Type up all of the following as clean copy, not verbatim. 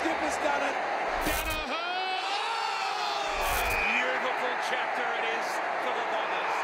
skipper's done it. Danaher! Beautiful chapter it is for the Bombers.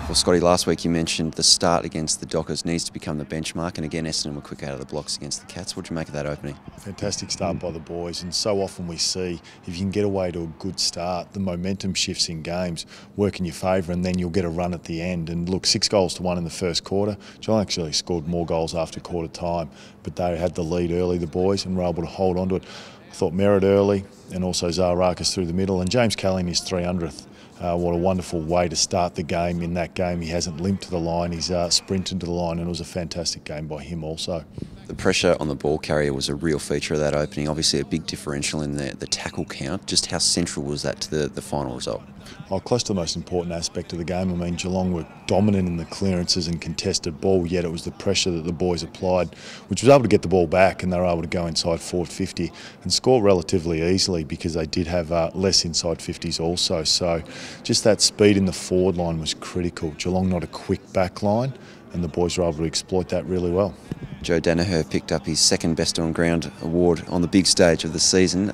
Well, Scotty, last week you mentioned the start against the Dockers needs to become the benchmark, and again Essendon were quick out of the blocks against the Cats. What do you make of that opening? Fantastic start by the boys, and so often we see if you can get away to a good start, the momentum shifts in games work in your favour, and then you'll get a run at the end. And look, 6-1 in the first quarter. Geelong actually scored more goals after quarter time, but they had the lead early, the boys, and were able to hold on to it. I thought Merritt early, and also Zaharakis through the middle, and James Kelly in his 300th. What a wonderful way to start the game. In that game, he hasn't limped to the line, he's sprinted to the line, and it was a fantastic game by him also. The pressure on the ball carrier was a real feature of that opening. Obviously a big differential in the tackle count. Just how central was that to the final result? Oh, close to the most important aspect of the game. I mean, Geelong were dominant in the clearances and contested ball, yet it was the pressure that the boys applied, which was able to get the ball back, and they were able to go inside forward 50 and score relatively easily because they did have less inside 50s also. So just that speed in the forward line was critical. Geelong not a quick back line, and the boys were able to exploit that really well. Joe Danaher picked up his second Best on Ground award on the big stage of the season.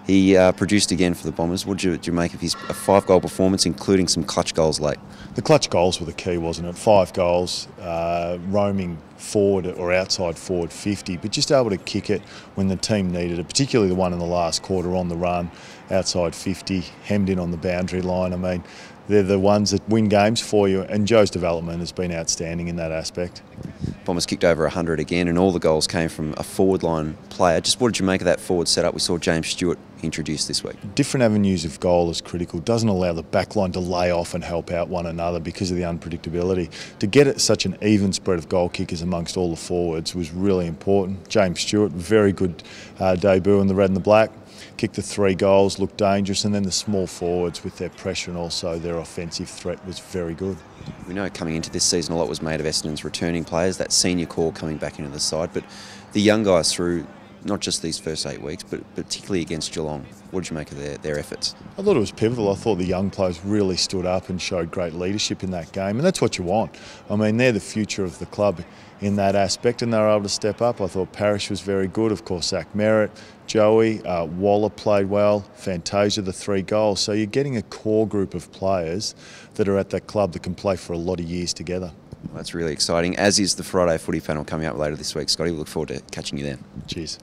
He produced again for the Bombers. What did you make of his 5-goal performance, including some clutch goals late? The clutch goals were the key, wasn't it? 5 goals, roaming forward or outside forward 50, but just able to kick it when the team needed it, particularly the one in the last quarter on the run, outside 50, hemmed in on the boundary line. I mean, they're the ones that win games for you, and Joe's development has been outstanding in that aspect. Bombers kicked over 100 again, and all the goals came from a forward line player. Just what did you make of that forward setup we saw James Stewart introduced this week? Different avenues of goal is critical. Doesn't allow the back line to lay off and help out one another because of the unpredictability. To get it such an even spread of goal kickers amongst all the forwards was really important. James Stewart, very good debut in the red and the black. Kicked the 3 goals, looked dangerous, and then the small forwards with their pressure and also their offensive threat was very good. We know coming into this season a lot was made of Essendon's returning players, that senior core coming back into the side, but the young guys through not just these first 8 weeks, but particularly against Geelong, what did you make of their efforts? I thought it was pivotal. I thought the young players really stood up and showed great leadership in that game, and that's what you want. I mean, they're the future of the club in that aspect, and they were able to step up. I thought Parrish was very good, of course, Zach Merritt, Joey, Waller played well, Fantasia, the 3 goals. So you're getting a core group of players that are at that club that can play for a lot of years together. Well, that's really exciting, as is the Friday footy panel coming up later this week. Scotty, we look forward to catching you then. Cheers.